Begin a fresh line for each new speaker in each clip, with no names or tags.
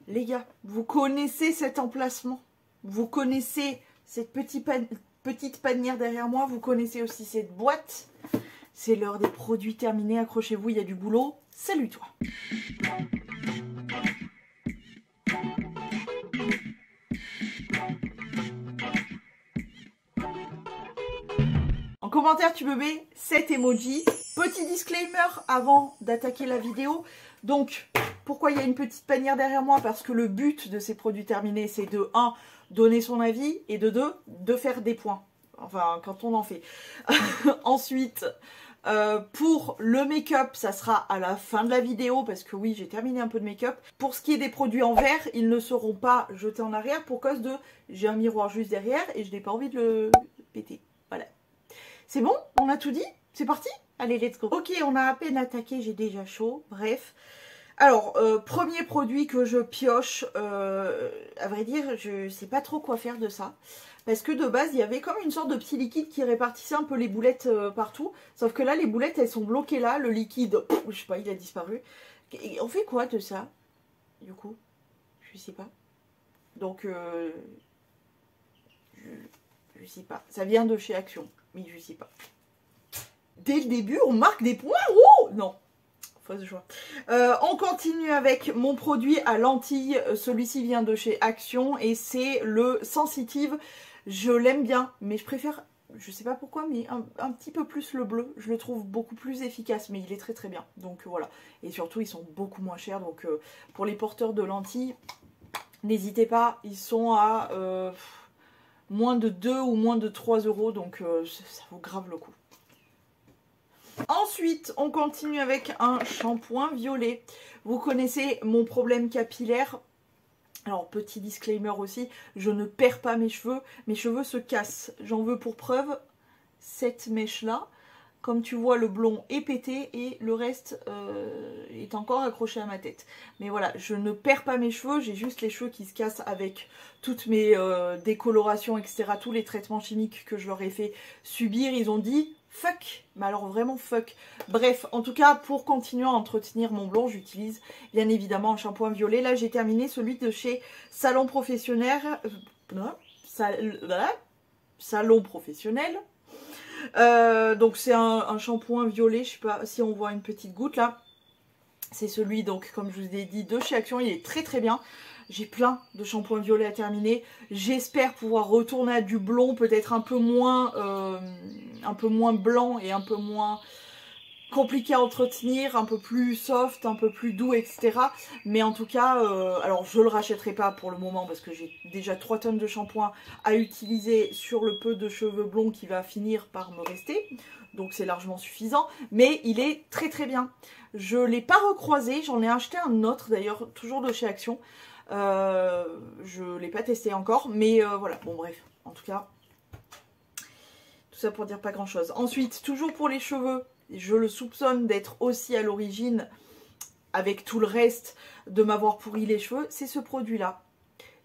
Les gars, vous connaissez cet emplacement. Vous connaissez cette petite panière derrière moi. Vous connaissez aussi cette boîte. C'est l'heure des produits terminés. Accrochez-vous, il y a du boulot. Salut toi. En commentaire, tu me mets cet emoji. Petit disclaimer avant d'attaquer la vidéo. Donc, pourquoi il y a une petite panière derrière moi? Parce que le but de ces produits terminés, c'est de 1, donner son avis, et de 2, de faire des points. Enfin, quand on en fait. Ensuite, pour le make-up, ça sera à la fin de la vidéo, parce que oui, j'ai terminé un peu de make-up. Pour ce qui est des produits en verre, ils ne seront pas jetés en arrière pour cause de... J'ai un miroir juste derrière et je n'ai pas envie de le péter. Voilà. C'est bon? On a tout dit? C'est parti? Allez, let's go. Ok, on a à peine attaqué, j'ai déjà chaud. Bref. Alors, premier produit que je pioche, à vrai dire, je sais pas trop quoi faire de ça. Parce que de base, il y avait comme une sorte de petit liquide qui répartissait un peu les boulettes partout. Sauf que là, les boulettes, elles sont bloquées là. Le liquide, je sais pas, il a disparu. Et on fait quoi de ça? Du coup, je sais pas. Donc, je sais pas. Ça vient de chez Action, mais je sais pas. Dès le début, on marque des points. Oh non, fausse joie. On continue avec mon produit à lentilles. Celui-ci vient de chez Action et c'est le Sensitive. Je l'aime bien, mais je préfère, je sais pas pourquoi, mais un petit peu plus le bleu. Je le trouve beaucoup plus efficace, mais il est très très bien. Donc voilà. Et surtout, ils sont beaucoup moins chers. Donc pour les porteurs de lentilles, n'hésitez pas. Ils sont à moins de 2 ou moins de 3 euros. Donc ça vaut grave le coup. Ensuite, on continue avec un shampoing violet. Vous connaissez mon problème capillaire. Alors, petit disclaimer aussi, je ne perds pas mes cheveux se cassent. J'en veux pour preuve cette mèche-là. Comme tu vois, le blond est pété et le reste est encore accroché à ma tête. Mais voilà, je ne perds pas mes cheveux, j'ai juste les cheveux qui se cassent avec toutes mes décolorations, etc. Tous les traitements chimiques que je leur ai fait subir, ils ont dit... Fuck, mais alors vraiment fuck. Bref, en tout cas, pour continuer à entretenir mon blond, j'utilise bien évidemment un shampoing violet. Là, j'ai terminé celui de chez Salon Professionnel. Salon Professionnel. Donc c'est un shampoing violet, je sais pas si on voit une petite goutte là. C'est celui, donc comme je vous ai dit, de chez Action, il est très très bien. J'ai plein de shampoings violets à terminer. J'espère pouvoir retourner à du blond, peut-être un peu moins blanc et un peu moins compliqué à entretenir, un peu plus soft, un peu plus doux, etc. Mais en tout cas, alors je le rachèterai pas pour le moment parce que j'ai déjà 3 tonnes de shampoing à utiliser sur le peu de cheveux blonds qui va finir par me rester. Donc c'est largement suffisant, mais il est très très bien. Je ne l'ai pas recroisé, j'en ai acheté un autre d'ailleurs, toujours de chez Action. Je ne l'ai pas testé encore, mais voilà, bon bref, en tout cas, tout ça pour dire pas grand chose. Ensuite, toujours pour les cheveux, je le soupçonne d'être aussi à l'origine, avec tout le reste, de m'avoir pourri les cheveux, c'est ce produit-là.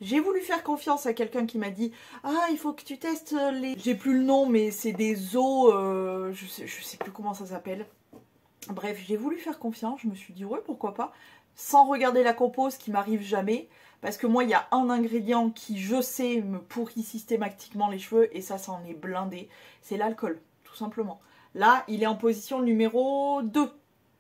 J'ai voulu faire confiance à quelqu'un qui m'a dit « Ah, il faut que tu testes les... » J'ai plus le nom, mais c'est des os, je sais plus comment ça s'appelle. Bref, j'ai voulu faire confiance, je me suis dit « Ouais, pourquoi pas ?» Sans regarder la compo, ce qui m'arrive jamais. Parce que moi, il y a un ingrédient qui, je sais, me pourrit systématiquement les cheveux. Et ça en est blindé. C'est l'alcool, tout simplement. Là, il est en position numéro 2.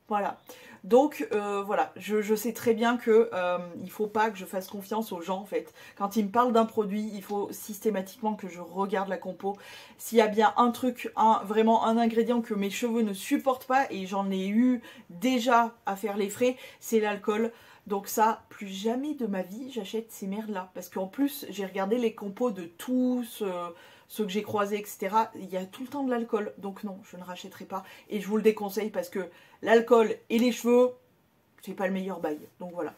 Voilà. Donc, voilà. Je sais très bien que il ne faut pas que je fasse confiance aux gens, en fait. Quand ils me parlent d'un produit, il faut systématiquement que je regarde la compo. S'il y a bien un truc, vraiment un ingrédient que mes cheveux ne supportent pas, et j'en ai eu déjà à faire les frais, c'est l'alcool. Donc ça, plus jamais de ma vie, j'achète ces merdes-là. Parce qu'en plus, j'ai regardé les compos de tous ceux que j'ai croisés, etc. Il y a tout le temps de l'alcool. Donc non, je ne rachèterai pas. Et je vous le déconseille parce que l'alcool et les cheveux, c'est pas le meilleur bail. Donc voilà.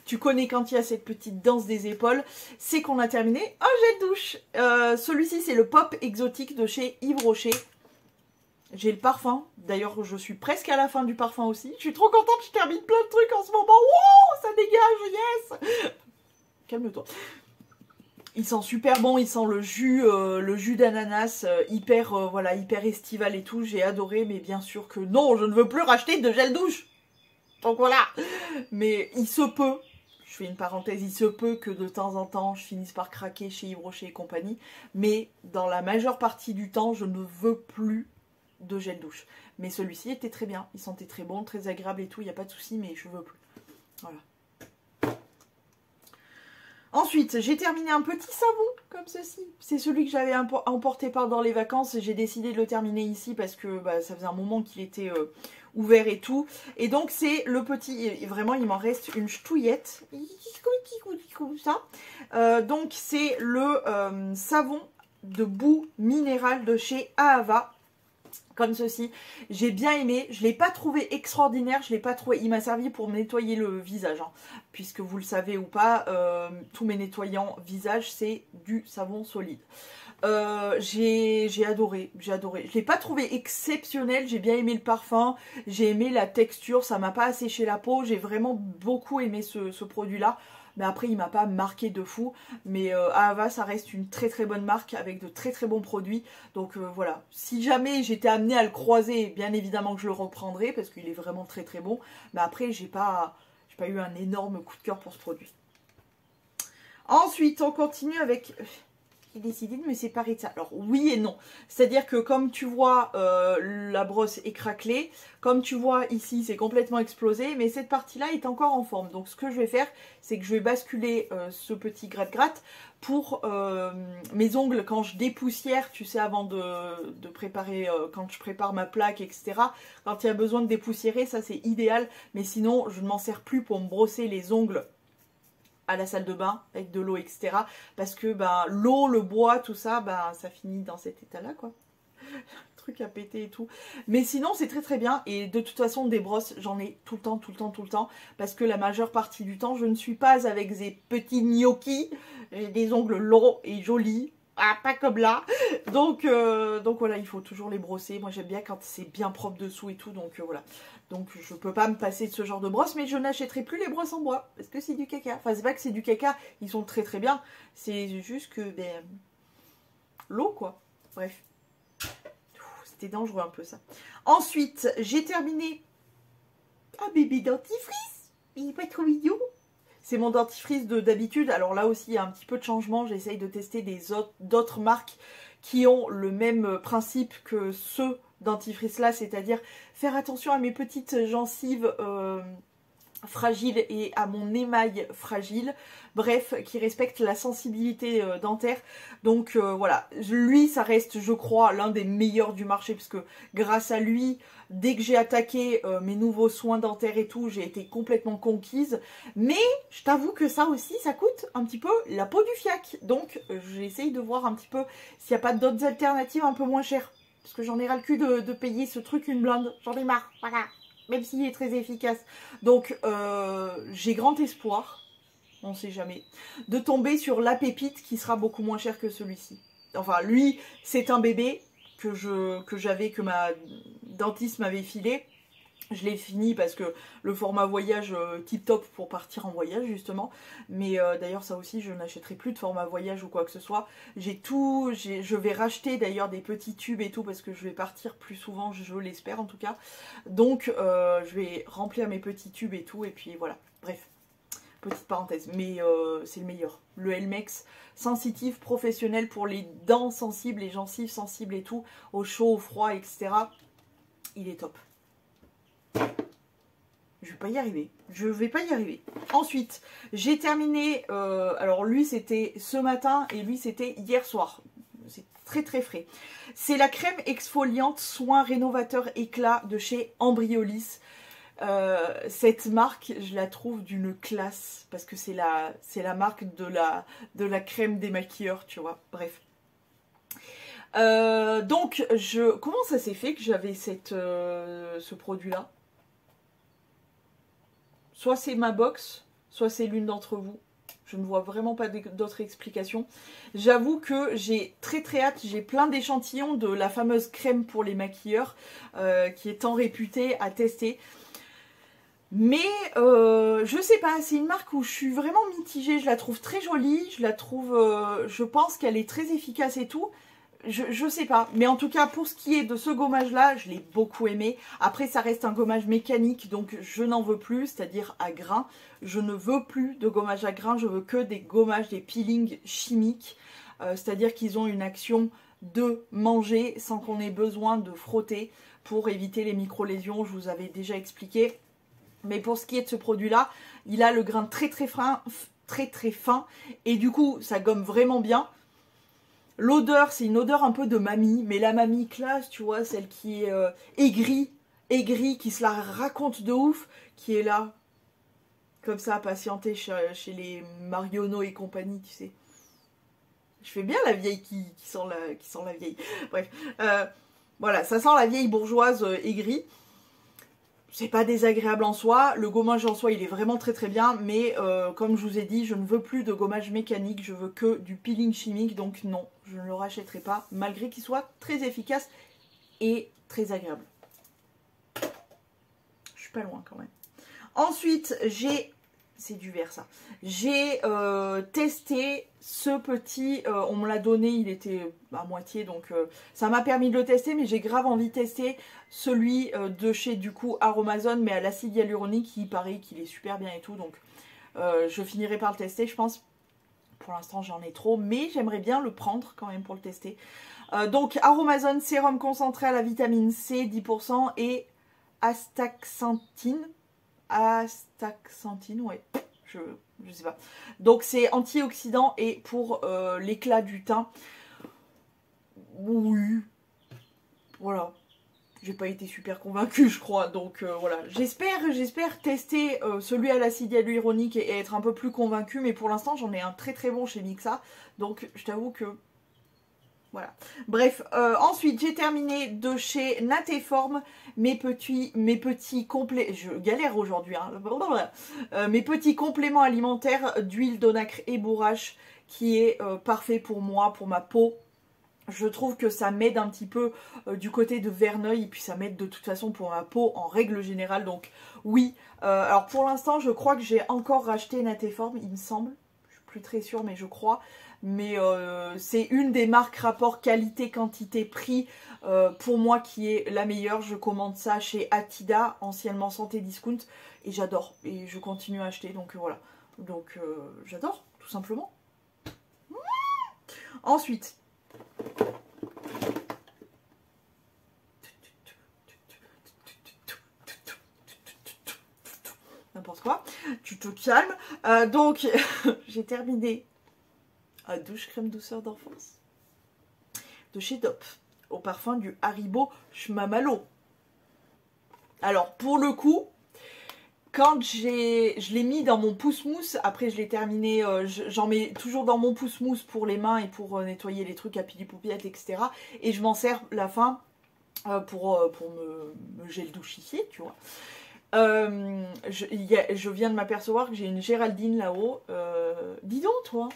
Tu connais quand il y a cette petite danse des épaules, c'est qu'on a terminé un gel douche. Celui-ci, c'est le Pop Exotique de chez Yves Rocher. J'ai le parfum. D'ailleurs, je suis presque à la fin du parfum aussi. Je suis trop contente, je termine plein de trucs en ce moment. Wow, ça dégage, yes. Calme-toi. Il sent super bon, il sent le jus d'ananas, hyper estival et tout. J'ai adoré, mais bien sûr que non, je ne veux plus racheter de gel douche. Donc voilà. Mais il se peut, je fais une parenthèse, il se peut que de temps en temps je finisse par craquer chez Yves Rocher et compagnie. Mais dans la majeure partie du temps, je ne veux plus de gel douche. Mais celui-ci était très bien, il sentait très bon, très agréable et tout, il n'y a pas de souci, mais je veux plus. Voilà. Ensuite, j'ai terminé un petit savon comme ceci. C'est celui que j'avais emporté pendant les vacances. J'ai décidé de le terminer ici parce que bah, ça faisait un moment qu'il était ouvert et tout. Et donc c'est le petit, vraiment il m'en reste une ch'touillette. Ça. Donc c'est le savon de boue minérale de chez Ahava. Comme ceci, j'ai bien aimé, je ne l'ai pas trouvé extraordinaire, je l'ai pas trouvé, il m'a servi pour nettoyer le visage, hein, puisque vous le savez ou pas, tous mes nettoyants visage c'est du savon solide. J'ai adoré, je ne l'ai pas trouvé exceptionnel, j'ai bien aimé le parfum, j'ai aimé la texture, ça m'a pas asséché la peau, j'ai vraiment beaucoup aimé ce produit-là. Mais après, il m'a pas marqué de fou. Mais Ahava, ça reste une très très bonne marque avec de très très bons produits. Donc voilà, si jamais j'étais amenée à le croiser, bien évidemment que je le reprendrai parce qu'il est vraiment très très bon. Mais après, j'ai pas eu un énorme coup de cœur pour ce produit. Ensuite, on continue avec... J'ai décidé de me séparer de ça. Alors oui et non. C'est-à-dire que comme tu vois, la brosse est craquelée. Comme tu vois ici, c'est complètement explosé. Mais cette partie-là est encore en forme. Donc ce que je vais faire, c'est que je vais basculer ce petit gratte-gratte pour mes ongles quand je dépoussière. Tu sais, avant de préparer, quand je prépare ma plaque, etc. Quand il y a besoin de dépoussiérer, ça c'est idéal. Mais sinon, je ne m'en sers plus pour me brosser les ongles à la salle de bain avec de l'eau, etc. Parce que ben, l'eau, le bois, tout ça, ben, ça finit dans cet état-là, quoi. Truc à péter et tout. Mais sinon, c'est très très bien. Et de toute façon, des brosses, j'en ai tout le temps, tout le temps, tout le temps. Parce que la majeure partie du temps, je ne suis pas avec des petits gnocchis. J'ai des ongles longs et jolis. Ah, pas comme là. Donc voilà, il faut toujours les brosser. Moi, j'aime bien quand c'est bien propre dessous et tout. Donc voilà. Donc je peux pas me passer de ce genre de brosse, mais je n'achèterai plus les brosses en bois, parce que c'est du caca. Enfin, c'est pas que c'est du caca, ils sont très très bien. C'est juste que, ben, l'eau quoi. Bref. C'était dangereux un peu ça. Ensuite, j'ai terminé un bébé dentifrice. Il est pas trop mignon. C'est mon dentifrice d'habitude. Alors là aussi, il y a un petit peu de changement. J'essaye de tester d'autres marques qui ont le même principe que ceux dentifrice là, c'est-à-dire faire attention à mes petites gencives fragiles et à mon émail fragile, bref, qui respecte la sensibilité dentaire. Donc voilà, lui ça reste je crois l'un des meilleurs du marché, parce que grâce à lui, dès que j'ai attaqué mes nouveaux soins dentaires et tout, j'ai été complètement conquise. Mais je t'avoue que ça aussi, ça coûte un petit peu la peau du fiac. Donc j'essaye de voir un petit peu s'il n'y a pas d'autres alternatives un peu moins chères. Parce que j'en ai ras le cul de payer ce truc une blinde. J'en ai marre, voilà. Même s'il est très efficace. Donc, j'ai grand espoir, on ne sait jamais, de tomber sur la pépite qui sera beaucoup moins chère que celui-ci. Enfin, lui, c'est un bébé que ma dentiste m'avait filé. Je l'ai fini parce que le format voyage tip top pour partir en voyage justement. Mais d'ailleurs ça aussi je n'achèterai plus de format voyage ou quoi que ce soit. Je vais racheter d'ailleurs des petits tubes et tout parce que je vais partir plus souvent, je l'espère en tout cas. Donc je vais remplir mes petits tubes et tout et puis voilà. Bref, petite parenthèse. Mais c'est le meilleur. Le Elmex sensitif professionnel pour les dents sensibles, les gencives sensibles et tout, au chaud, au froid, etc. Il est top. Je vais pas y arriver. Je vais pas y arriver. Ensuite, j'ai terminé... alors lui, c'était ce matin et lui, c'était hier soir. C'est très très frais. C'est la crème exfoliante soin rénovateur éclat de chez Embryolisse. Cette marque, je la trouve d'une classe. Parce que c'est la marque de la crème démaquilleur, tu vois. Bref. Donc, comment ça s'est fait que j'avais ce produit-là? Soit c'est ma box, soit c'est l'une d'entre vous. Je ne vois vraiment pas d'autres explications. J'avoue que j'ai très très hâte. J'ai plein d'échantillons de la fameuse crème pour les maquilleurs qui est tant réputée à tester. Mais je sais pas, c'est une marque où je suis vraiment mitigée. Je la trouve très jolie. Je la trouve, je pense qu'elle est très efficace et tout. Je sais pas, mais en tout cas pour ce qui est de ce gommage là, je l'ai beaucoup aimé. Après ça reste un gommage mécanique, donc je n'en veux plus, c'est-à-dire à grains. Je ne veux plus de gommage à grains, je veux que des gommages, des peelings chimiques, c'est-à-dire qu'ils ont une action de manger sans qu'on ait besoin de frotter pour éviter les micro-lésions, je vous avais déjà expliqué. Mais pour ce qui est de ce produit là, il a le grain très fin, et du coup ça gomme vraiment bien. L'odeur, c'est une odeur un peu de mamie, mais la mamie classe, tu vois, celle qui est aigrie, qui se la raconte de ouf, qui est là, comme ça, à patienter chez les Marionneaux et compagnie, tu sais. Je fais bien la vieille qui sent la vieille. Bref, voilà, ça sent la vieille bourgeoise aigrie. C'est pas désagréable en soi, le gommage en soi il est vraiment très bien, mais comme je vous ai dit, je ne veux plus de gommage mécanique, je veux que du peeling chimique, donc non, je ne le rachèterai pas, malgré qu'il soit très efficace et très agréable. Je suis pas loin quand même. Ensuite, c'est du vert ça, j'ai testé ce petit, on me l'a donné, il était à moitié, donc ça m'a permis de le tester, mais j'ai grave envie de tester celui de chez du coup Aromazone, mais à l'acide hyaluronique, il paraît qu'il est super bien et tout, donc je finirai par le tester, je pense. Pour l'instant j'en ai trop, mais j'aimerais bien le prendre quand même pour le tester. Donc Aromazone sérum concentré à la vitamine C 10% et astaxanthine, ouais, je sais pas. Donc c'est antioxydant et pour l'éclat du teint. Oui, voilà. J'ai pas été super convaincue, je crois. Donc voilà. J'espère tester celui à l'acide hyaluronique et être un peu plus convaincue. Mais pour l'instant, j'en ai un très bon chez Mixa. Donc je t'avoue que voilà. Bref, ensuite j'ai terminé de chez Natéform mes petits complets. Je galère aujourd'hui, hein. Mes petits compléments alimentaires d'huile d'onacre et bourrache qui est parfait pour moi, pour ma peau. Je trouve que ça m'aide un petit peu du côté de Verneuil et puis ça m'aide de toute façon pour ma peau en règle générale. Donc oui, alors pour l'instant je crois que j'ai encore racheté Natéform, il me semble. Je suis plus très sûre mais je crois. Mais c'est une des marques rapport qualité, quantité, prix pour moi qui est la meilleure. Je commande ça chez Atida, anciennement Santé Discount, et j'adore. Et je continue à acheter, donc voilà. Donc j'adore, tout simplement. Ensuite, n'importe quoi, tu te calmes. Donc j'ai terminé à douche crème douceur d'enfance de chez Dop au parfum du Haribo Schmamalo. Alors pour le coup, quand je l'ai mis dans mon pouce-mousse, après je l'ai terminé, j'en mets toujours dans mon pouce-mousse pour les mains et pour nettoyer les trucs à pili-poupiette, etc. Et je m'en sers la fin pour me gel douchifier, tu vois. Je viens de m'apercevoir que j'ai une Géraldine là-haut. Dis donc toi,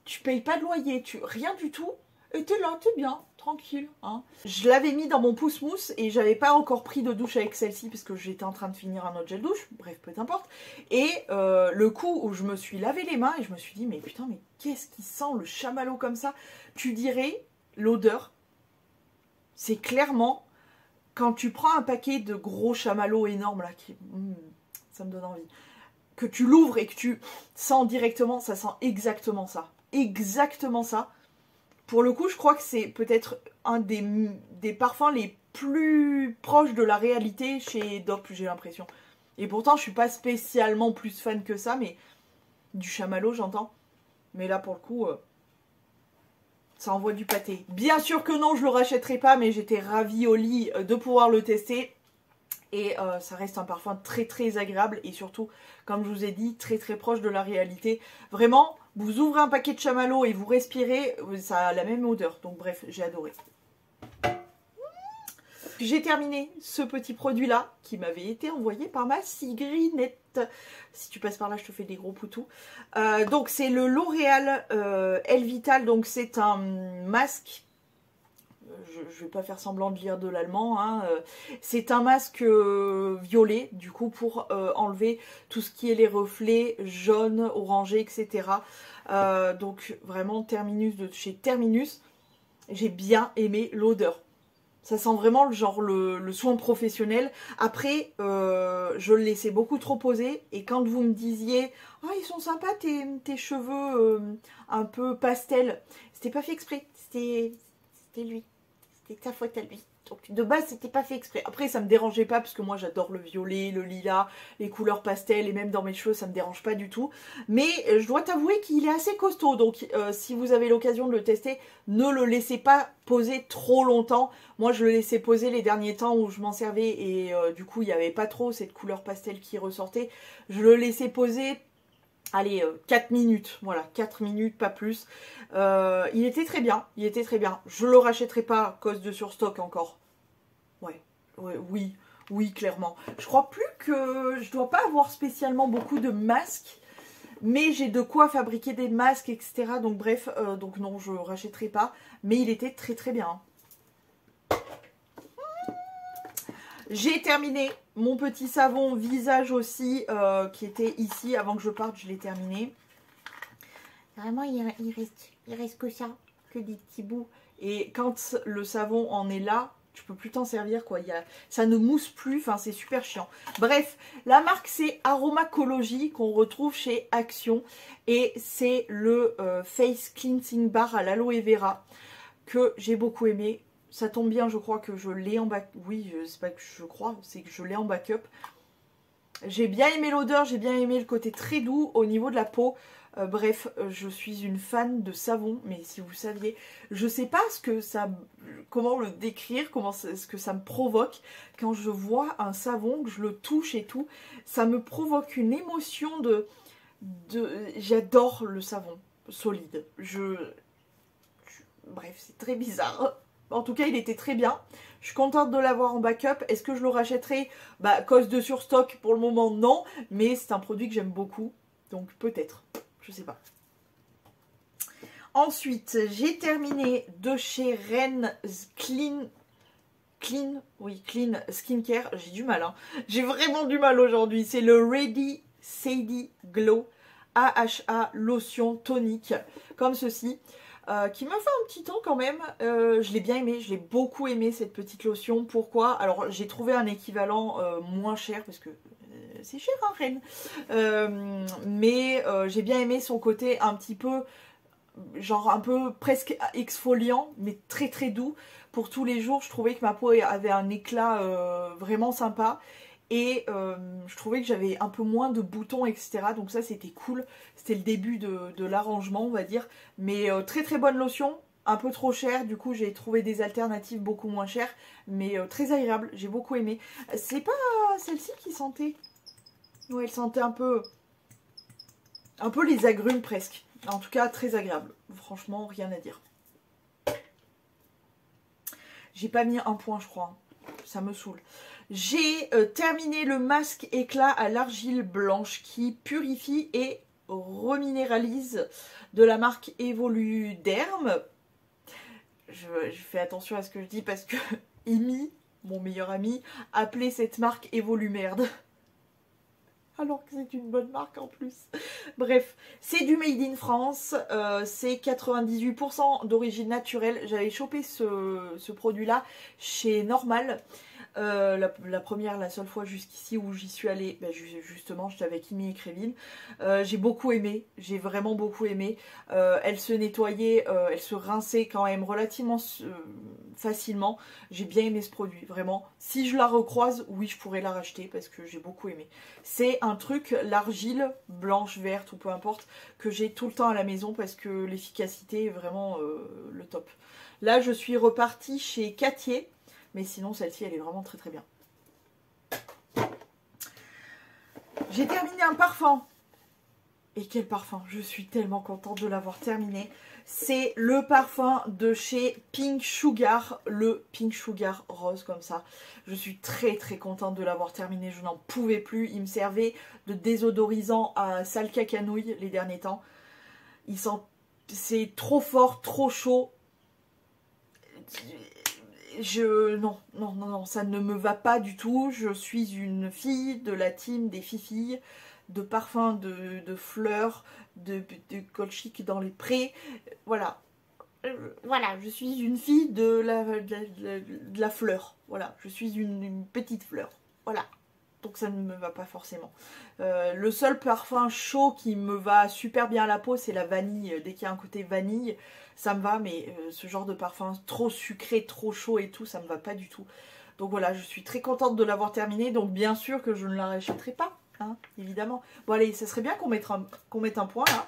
tu payes pas de loyer, rien du tout. Et t'es là, t'es bien, tranquille. Hein. Je l'avais mis dans mon pouce-mousse et j'avais pas encore pris de douche avec celle-ci parce que j'étais en train de finir un autre gel douche. Bref, peu importe. Et le coup où je me suis lavé les mains et je me suis dit, mais putain, mais qu'est-ce qui sent le chamallow comme ça? Tu dirais, l'odeur, c'est clairement quand tu prends un paquet de gros chamallows énormes là, ça me donne envie. Que tu l'ouvres et que tu sens directement, ça sent exactement ça. Exactement ça. Pour le coup, je crois que c'est peut-être un des parfums les plus proches de la réalité chez Dop, j'ai l'impression. Et pourtant, je suis pas spécialement plus fan que ça, mais du chamallow, j'entends. Mais là, pour le coup, ça envoie du pâté. Bien sûr que non, je le rachèterai pas, mais j'étais ravie au lit de pouvoir le tester. Et ça reste un parfum très agréable et surtout, comme je vous ai dit, très proche de la réalité. Vraiment, vous ouvrez un paquet de chamallow et vous respirez, ça a la même odeur. Donc bref, j'ai adoré. J'ai terminé ce petit produit-là qui m'avait été envoyé par ma Sigrinette. Si tu passes par là, je te fais des gros poutous. Donc c'est le L'Oréal Elvital. Donc c'est un masque. Je ne vais pas faire semblant de lire de l'allemand, hein. C'est un masque violet, du coup, pour enlever tout ce qui est les reflets jaunes, orangés, etc. Donc, vraiment, Terminus de chez Terminus. j'ai bien aimé l'odeur. Ça sent vraiment le genre le soin professionnel. Après, je le laissais beaucoup trop poser. Et quand vous me disiez « Ah, ils sont sympas tes cheveux un peu pastel », c'était pas fait exprès. C'était lui. C'était ta faute à lui. Donc de base, c'était pas fait exprès. Après, ça me dérangeait pas parce que moi, j'adore le violet, le lilas, les couleurs pastel et même dans mes cheveux, ça me dérange pas du tout. Mais je dois t'avouer qu'il est assez costaud. Donc si vous avez l'occasion de le tester, ne le laissez pas poser trop longtemps. Moi, je le laissais poser les derniers temps où je m'en servais et du coup, il n'y avait pas trop cette couleur pastel qui ressortait. Je le laissais poser. Allez, 4 minutes, voilà, 4 minutes, pas plus. Il était très bien, il était très bien. Je le rachèterai pas à cause de surstock encore. Oui, clairement. Je crois plus que je dois pas avoir spécialement beaucoup de masques, mais j'ai de quoi fabriquer des masques, etc. Donc bref, donc non, je rachèterai pas. Mais il était très très bien. J'ai terminé mon petit savon visage aussi, qui était ici. Avant que je parte, je l'ai terminé. Vraiment, il reste que ça, que des petits bouts. Et quand le savon en est là, tu peux plus t'en servir, quoi. Ça ne mousse plus, enfin, c'est super chiant. Bref, la marque, c'est Aromacology, qu'on retrouve chez Action. Et c'est le Face Cleansing Bar à l'aloe vera, que j'ai beaucoup aimé. Ça tombe bien, je crois que je l'ai en backup. Oui, c'est pas que je crois, c'est que je l'ai en backup. J'ai bien aimé l'odeur, j'ai bien aimé le côté très doux au niveau de la peau. Bref, je suis une fan de savon, mais si vous saviez, je sais pas comment le décrire, ce que ça me provoque. Quand je vois un savon, que je le touche et tout, ça me provoque une émotion j'adore le savon solide. Bref, c'est très bizarre. En tout cas, il était très bien. Je suis contente de l'avoir en backup. Est-ce que je le rachèterai? Bah, à cause de surstock, pour le moment, non. Mais c'est un produit que j'aime beaucoup. Donc, peut-être. Je sais pas. Ensuite, j'ai terminé de chez Ren Clean Skincare. J'ai du mal, hein. J'ai vraiment du mal aujourd'hui. C'est le Ready Sadie Glow AHA lotion tonique. Comme ceci. Qui m'a fait un petit temps quand même. Je l'ai bien aimé, je l'ai beaucoup aimé cette petite lotion. Pourquoi? Alors j'ai trouvé un équivalent moins cher parce que c'est cher hein, Rennes. Mais j'ai bien aimé son côté un petit peu, genre un peu presque exfoliant, mais très très doux. Pour tous les jours, je trouvais que ma peau avait un éclat vraiment sympa. Et je trouvais que j'avais un peu moins de boutons, etc. Donc ça, c'était cool. C'était le début de l'arrangement, on va dire. Mais très très bonne lotion. Un peu trop chère. Du coup, j'ai trouvé des alternatives beaucoup moins chères. Mais très agréable. J'ai beaucoup aimé. C'est pas celle-ci qui sentait. Ouais, elle sentait un peu les agrumes presque. En tout cas, très agréable. Franchement, rien à dire. J'ai pas mis un point, je crois. Ça me saoule. J'ai terminé le masque éclat à l'argile blanche qui purifie et reminéralise de la marque Evoluderm. Je fais attention à ce que je dis parce que Amy, mon meilleur ami, appelait cette marque Evolumerde. Alors que c'est une bonne marque en plus. Bref, c'est du Made in France, c'est 98% d'origine naturelle. J'avais chopé ce produit-là chez Normal. La seule fois jusqu'ici où j'y suis allée, ben justement, j'étais avec Amy et Crévin. J'ai beaucoup aimé, j'ai vraiment beaucoup aimé. Elle se nettoyait, elle se rinçait quand même relativement facilement. J'ai bien aimé ce produit, vraiment. Si je la recroise, oui, je pourrais la racheter parce que j'ai beaucoup aimé. C'est un truc, l'argile blanche, verte ou peu importe, que j'ai tout le temps à la maison parce que l'efficacité est vraiment le top. Là, je suis repartie chez Cattier. Mais sinon, celle-ci, elle est vraiment très très bien. J'ai terminé un parfum. Et quel parfum! Je suis tellement contente de l'avoir terminé. C'est le parfum de chez Pink Sugar. Le Pink Sugar rose comme ça. Je suis très très contente de l'avoir terminé. Je n'en pouvais plus. Il me servait de désodorisant à sale cacanouille les derniers temps. C'est trop fort, trop chaud. Non, ça ne me va pas du tout. Je suis une fille de la team des filles, de parfums, de fleurs, de colchiques dans les prés. Voilà. voilà, je suis une fille de la fleur. Voilà, je suis une petite fleur. Voilà. Donc ça ne me va pas forcément. Le seul parfum chaud qui me va super bien à la peau, c'est la vanille. Dès qu'il y a un côté vanille, ça me va. Mais ce genre de parfum trop sucré, trop chaud et tout, ça me va pas du tout. Donc voilà, je suis très contente de l'avoir terminée. Donc bien sûr que je ne la rachèterai pas, hein, évidemment. Bon allez, ça serait bien qu'on mette un point là.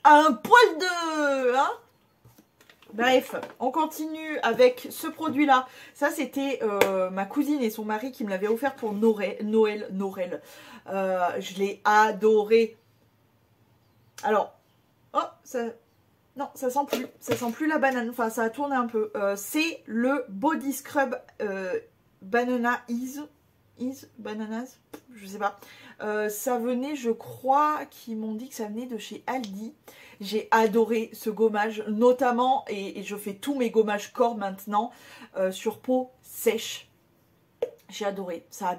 Un poil de... Hein. Bref, on continue avec ce produit-là. Ça, c'était ma cousine et son mari qui me l'avaient offert pour Noël. Je l'ai adoré. Alors, oh, ça... Non, ça sent plus. Ça sent plus la banane. Enfin, ça a tourné un peu. C'est le Body Scrub Banana Bananas, je sais pas. Ça venait, je crois, qu'ils m'ont dit que ça venait de chez Aldi. J'ai adoré ce gommage, notamment, et je fais tous mes gommages corps maintenant sur peau sèche. J'ai adoré, ça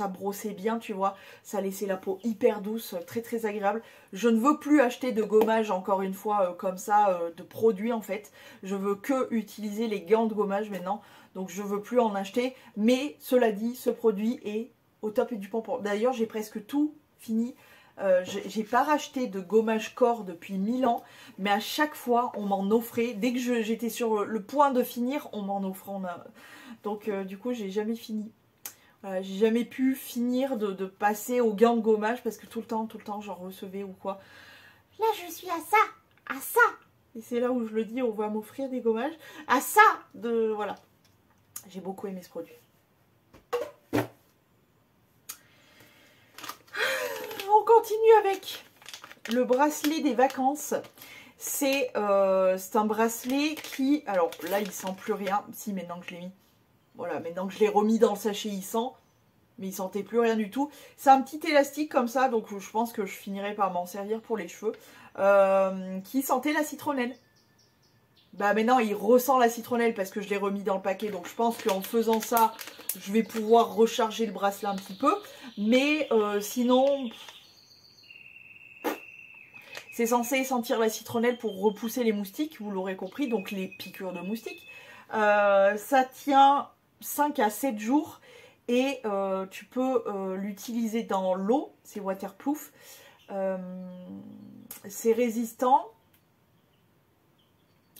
brossait bien, tu vois, ça laissait la peau hyper douce, très très agréable. Je ne veux plus acheter de gommage, encore une fois, comme ça, de produits en fait. Je veux que utiliser les gants de gommage maintenant, donc je ne veux plus en acheter. Mais cela dit, ce produit est au top et du pompon. D'ailleurs, j'ai presque tout fini. J'ai pas racheté de gommage corps depuis 1000 ans, mais à chaque fois, on m'en offrait. Dès que j'étais sur le point de finir, on m'en offrait. Donc du coup j'ai jamais fini. Voilà, j'ai jamais pu finir de passer au gant de gommage parce que tout le temps j'en recevais ou quoi. Là je suis à ça. Et c'est là où je le dis, on va m'offrir des gommages. À ça de... Voilà. J'ai beaucoup aimé ce produit. On continue avec le bracelet des vacances. C'est un bracelet qui... Alors là il sent plus rien. Si, maintenant que je l'ai mis. Voilà, maintenant que je l'ai remis dans le sachet, il sent. Mais il sentait plus rien du tout. C'est un petit élastique comme ça, donc je pense que je finirai par m'en servir pour les cheveux. Qui sentait la citronnelle. Bah maintenant, il ressent la citronnelle parce que je l'ai remis dans le paquet. Donc je pense qu'en faisant ça, je vais pouvoir recharger le bracelet un petit peu. Mais sinon... C'est censé sentir la citronnelle pour repousser les moustiques, vous l'aurez compris, donc les piqûres de moustiques. Ça tient 5 à 7 jours et tu peux l'utiliser dans l'eau, c'est waterproof, c'est résistant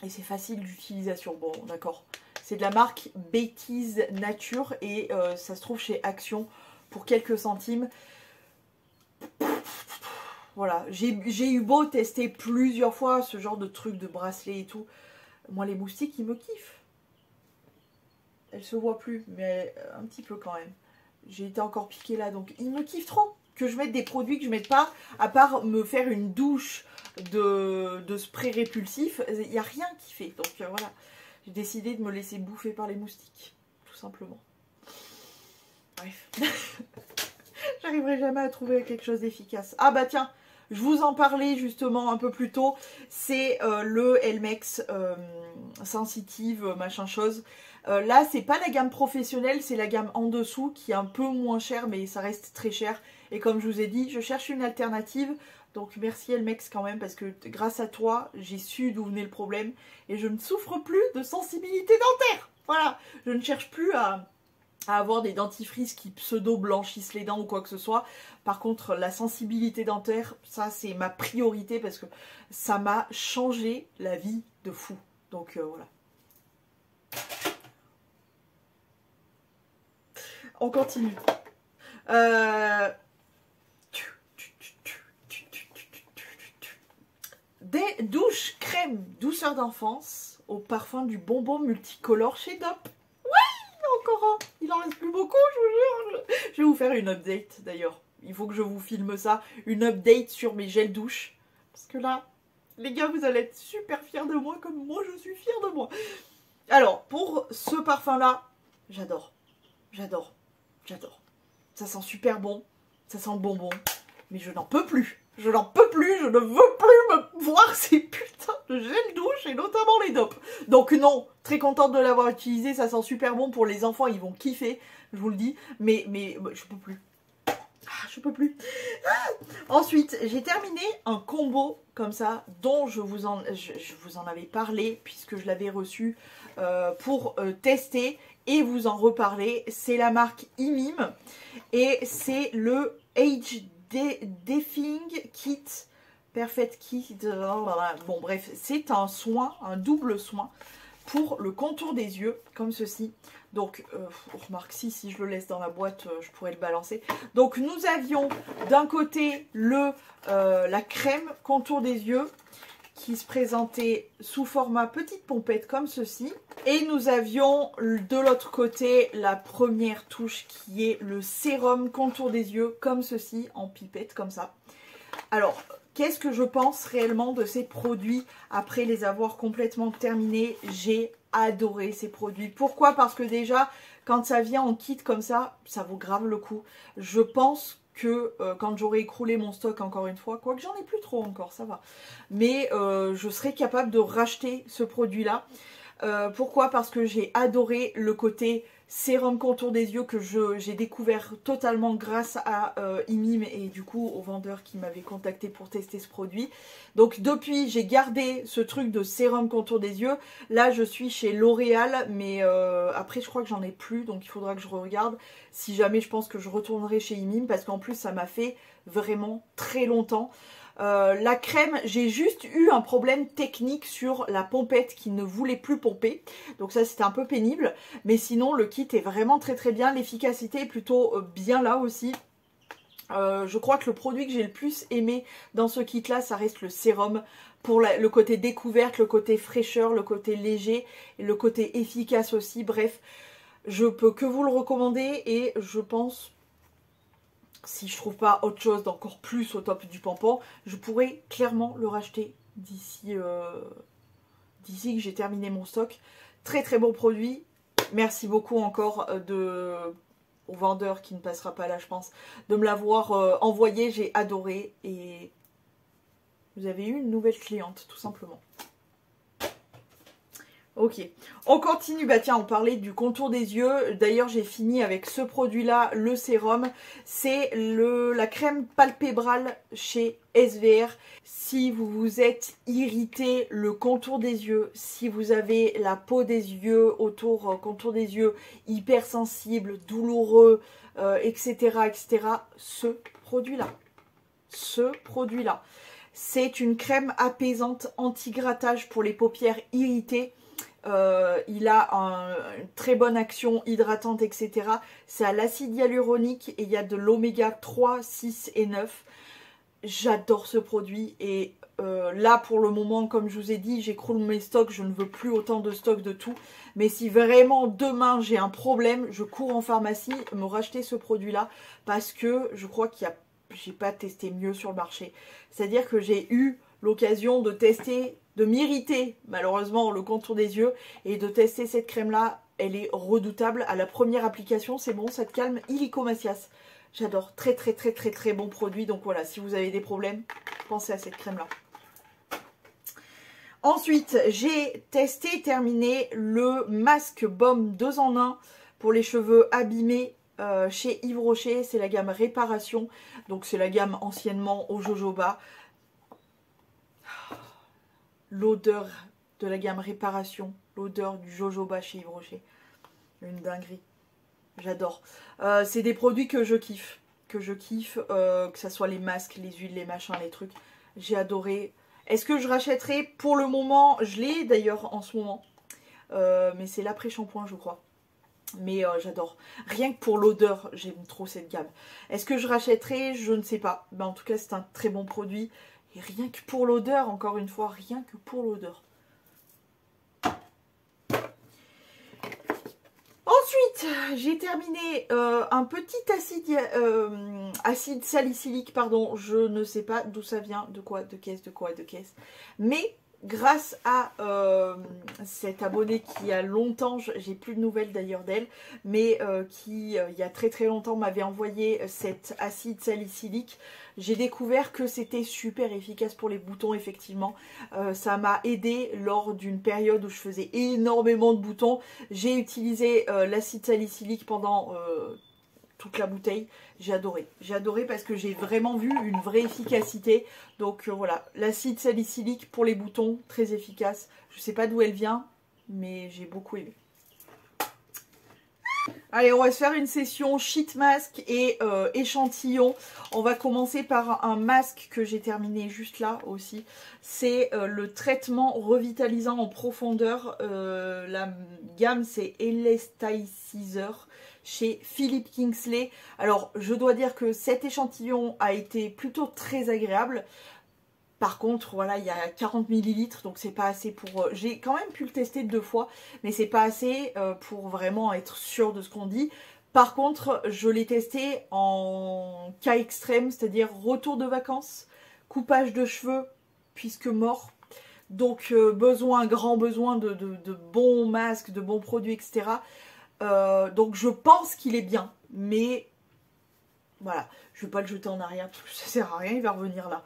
et c'est facile d'utilisation. Bon d'accord, c'est de la marque Bêtise Nature et ça se trouve chez Action pour quelques centimes. Voilà, j'ai eu beau tester plusieurs fois ce genre de truc de bracelet et tout, moi les moustiques ils me kiffent. Elle se voit plus, mais un petit peu quand même. J'ai été encore piquée là, donc il me kiffe trop. Que je mette des produits que je mette pas, à part me faire une douche de spray répulsif, il n'y a rien qui fait. Donc voilà, j'ai décidé de me laisser bouffer par les moustiques, tout simplement. Bref. J'arriverai jamais à trouver quelque chose d'efficace. Ah bah tiens, je vous en parlais justement un peu plus tôt. C'est le Elmex Sensitive machin chose. Là, c'est pas la gamme professionnelle, c'est la gamme en dessous qui est un peu moins chère, mais ça reste très cher. Et comme je vous ai dit, je cherche une alternative. Donc merci Elmex quand même, parce que grâce à toi, j'ai su d'où venait le problème. Et je ne souffre plus de sensibilité dentaire. Voilà, je ne cherche plus à avoir des dentifrices qui pseudo-blanchissent les dents ou quoi que ce soit. Par contre, la sensibilité dentaire, ça c'est ma priorité parce que ça m'a changé la vie de fou. Donc voilà. On continue. Des douches crème douceur d'enfance au parfum du bonbon multicolore chez Dop. Encore un. Il en reste plus beaucoup, je vous jure. Je vais vous faire une update d'ailleurs. Il faut que je vous filme ça. Une update sur mes gels douche. Parce que là, les gars, vous allez être super fiers de moi comme moi je suis fière de moi. Alors, pour ce parfum-là, j'adore. J'adore. J'adore. Ça sent super bon. Ça sent le bonbon. Mais je n'en peux plus. Je n'en peux plus. Je ne veux plus me voir ces putains de gel douche et notamment les Dop. Donc non, très contente de l'avoir utilisé. Ça sent super bon pour les enfants. Ils vont kiffer. Je vous le dis. Mais je peux plus. Ah, je peux plus. Ensuite, j'ai terminé un combo comme ça, dont je vous en avais parlé, puisque je l'avais reçu pour tester et vous en reparler. C'est la marque Imim, et c'est le Age Defining Kit, Perfect Kit. Bon bref, c'est un soin, un double soin pour le contour des yeux, comme ceci. Donc, on remarque si je le laisse dans la boîte, je pourrais le balancer. Donc, nous avions d'un côté la crème contour des yeux qui se présentait sous format petite pompette comme ceci. Et nous avions de l'autre côté la première touche qui est le sérum contour des yeux comme ceci, en pipette comme ça. Alors, qu'est-ce que je pense réellement de ces produits après les avoir complètement terminés? J'ai adoré ces produits. Pourquoi? Parce que déjà, quand ça vient en kit comme ça vaut grave le coup. Je pense que quand j'aurai écroulé mon stock encore une fois, quoique j'en ai plus trop encore, ça va. Mais je serai capable de racheter ce produit-là. Pourquoi? Parce que j'ai adoré le côté sérum contour des yeux que j'ai découvert totalement grâce à Imim et du coup au vendeur qui m'avait contacté pour tester ce produit. Donc depuis, j'ai gardé ce truc de sérum contour des yeux. Là, je suis chez L'Oréal, mais après, je crois que j'en ai plus, donc il faudra que je regarde. Si jamais, je pense que je retournerai chez Imim parce qu'en plus, ça m'a fait vraiment très longtemps. La crème, j'ai juste eu un problème technique sur la pompette qui ne voulait plus pomper. Donc ça, c'était un peu pénible. Mais sinon, le kit est vraiment très très bien. L'efficacité est plutôt bien là aussi. Je crois que le produit que j'ai le plus aimé dans ce kit là, ça reste le sérum. Pour le côté découverte, le côté fraîcheur, le côté léger et le côté efficace aussi. Bref, je peux que vous le recommander et je pense... Si je trouve pas autre chose d'encore plus au top du pampan, je pourrais clairement le racheter d'ici que j'ai terminé mon stock. Très très bon produit. Merci beaucoup encore au vendeur qui ne passera pas là, je pense, de me l'avoir envoyé. J'ai adoré et vous avez eu une nouvelle cliente, tout simplement. Ok, on continue. Bah tiens, on parlait du contour des yeux. D'ailleurs, j'ai fini avec ce produit-là, le sérum. C'est la crème palpébrale chez SVR. Si vous vous êtes irrité le contour des yeux, si vous avez la peau des yeux autour, contour des yeux hypersensible, douloureux, etc., etc., ce produit-là. C'est une crème apaisante anti-grattage pour les paupières irritées. Il a une très bonne action hydratante, etc. C'est à l'acide hyaluronique et il y a de l'oméga 3, 6 et 9. J'adore ce produit et là pour le moment, comme je vous ai dit, j'écroule mes stocks, je ne veux plus autant de stocks de tout. Mais si vraiment demain j'ai un problème, je cours en pharmacie me racheter ce produit-là parce que je crois j'ai pas testé mieux sur le marché. C'est-à-dire que j'ai eu l'occasion de tester, de m'irriter malheureusement le contour des yeux et de tester cette crème là. Elle est redoutable. À la première application, c'est bon, ça te calme illico macias. J'adore, très très très très très bon produit. Donc voilà, si vous avez des problèmes, pensez à cette crème là. Ensuite, j'ai testé et terminé le masque baume 2 en 1 pour les cheveux abîmés chez Yves Rocher. C'est la gamme Réparation, donc c'est la gamme anciennement au jojoba. L'odeur de la gamme Réparation, l'odeur du jojoba chez Yves Rocher, une dinguerie, j'adore. C'est des produits que je kiffe, que ça soit les masques, les huiles, les machins, les trucs, j'ai adoré. Est-ce que je rachèterai? Pour le moment, je l'ai d'ailleurs en ce moment, mais c'est l'après-shampoing je crois. Mais j'adore. Rien que pour l'odeur, j'aime trop cette gamme. Est-ce que je rachèterai? Je ne sais pas. Ben, en tout cas, c'est un très bon produit. Et rien que pour l'odeur, encore une fois, rien que pour l'odeur. Ensuite, j'ai terminé un petit acide salicylique, pardon. Je ne sais pas d'où ça vient, de quoi, de caisse. Mais... grâce à cette abonnée qui a longtemps, j'ai plus de nouvelles d'ailleurs d'elle, mais qui il y a très très longtemps m'avait envoyé cet acide salicylique, j'ai découvert que c'était super efficace pour les boutons effectivement. Ça m'a aidé lors d'une période où je faisais énormément de boutons. J'ai utilisé l'acide salicylique pendant toute la bouteille. J'ai adoré parce que j'ai vraiment vu une vraie efficacité. Donc voilà, l'acide salicylique pour les boutons, très efficace. Je sais pas d'où elle vient, mais j'ai beaucoup aimé. Allez, on va se faire une session sheet mask et échantillon. On va commencer par un masque que j'ai terminé juste là aussi. C'est le traitement revitalisant en profondeur. La gamme, c'est Elasticizer chez Philippe Kingsley. Alors, je dois dire que cet échantillon a été plutôt très agréable. Par contre, voilà, il y a 40 ml, donc c'est pas assez pour... J'ai quand même pu le tester 2 fois, mais c'est pas assez pour vraiment être sûr de ce qu'on dit. Par contre, je l'ai testé en cas extrême, c'est-à-dire retour de vacances, coupage de cheveux, puisque mort. Donc, grand besoin de bons masques, de bons produits, etc. Donc, je pense qu'il est bien, mais... Voilà, je ne vais pas le jeter en arrière parce que ça sert à rien, il va revenir là.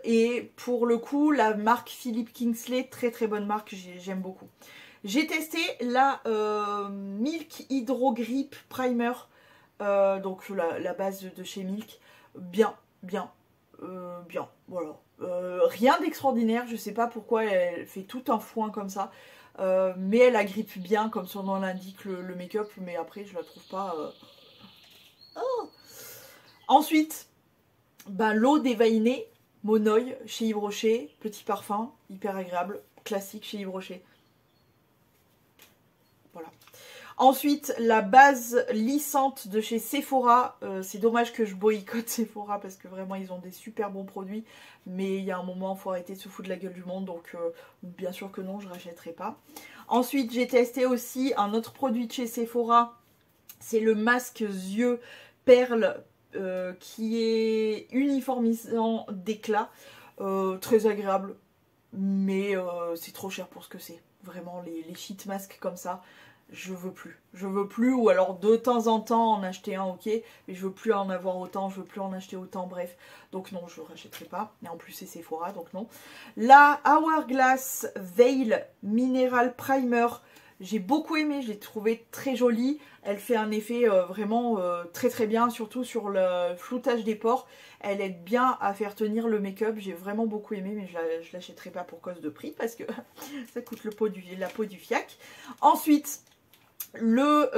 Et pour le coup, la marque Philippe Kingsley, très très bonne marque, j'aime beaucoup. J'ai testé la Milk Hydro Grip Primer, donc la base de chez Milk. Bien, voilà. Rien d'extraordinaire, je sais pas pourquoi elle fait tout un foin comme ça. Mais elle agrippe bien, comme son nom l'indique, le make-up, mais après je la trouve pas... Oh. Ensuite, l'eau déveinée, Monoï chez Yves Rocher, petit parfum, hyper agréable, classique chez Yves Rocher. Voilà. Ensuite, la base lissante de chez Sephora. C'est dommage que je boycotte Sephora parce que vraiment ils ont des super bons produits. Mais il y a un moment, il faut arrêter de se foutre de la gueule du monde. Donc bien sûr que non, je ne rachèterai pas. Ensuite, j'ai testé aussi un autre produit de chez Sephora. C'est le masque yeux perle qui est uniformisant d'éclat, très agréable, mais c'est trop cher pour ce que c'est. Vraiment, les sheet masks comme ça, je veux plus. Je veux plus, ou alors de temps en temps en acheter un, ok, mais je veux plus en avoir autant, je veux plus en acheter autant, bref. Donc non, je ne rachèterai pas. Et en plus, c'est Sephora, donc non. La Hourglass Veil Mineral Primer, j'ai beaucoup aimé, je l'ai trouvé très jolie. Elle fait un effet vraiment très très bien, surtout sur le floutage des pores. Elle aide bien à faire tenir le make-up. J'ai vraiment beaucoup aimé, mais je ne l'achèterai pas pour cause de prix parce que ça coûte la peau du fiac. Ensuite, le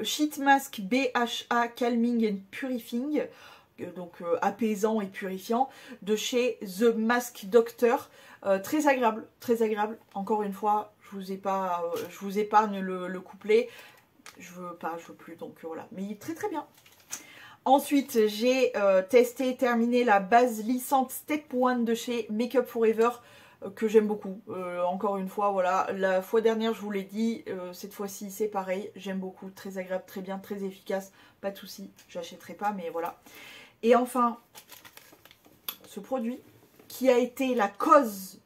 Sheet Mask BHA Calming and Purifying, donc apaisant et purifiant, de chez The Mask Doctor. Très agréable, très agréable. Encore une fois, je vous épargne le couplet. Je veux plus, donc voilà. Mais il est très très bien. Ensuite, j'ai testé et terminé la base lissante Step 1 de chez Makeup Forever, que j'aime beaucoup. Encore une fois, voilà. La fois dernière, je vous l'ai dit, cette fois-ci, c'est pareil. J'aime beaucoup, très agréable, très bien, très efficace. Pas de souci, j'achèterai pas, mais voilà. Et enfin, ce produit qui a été la cause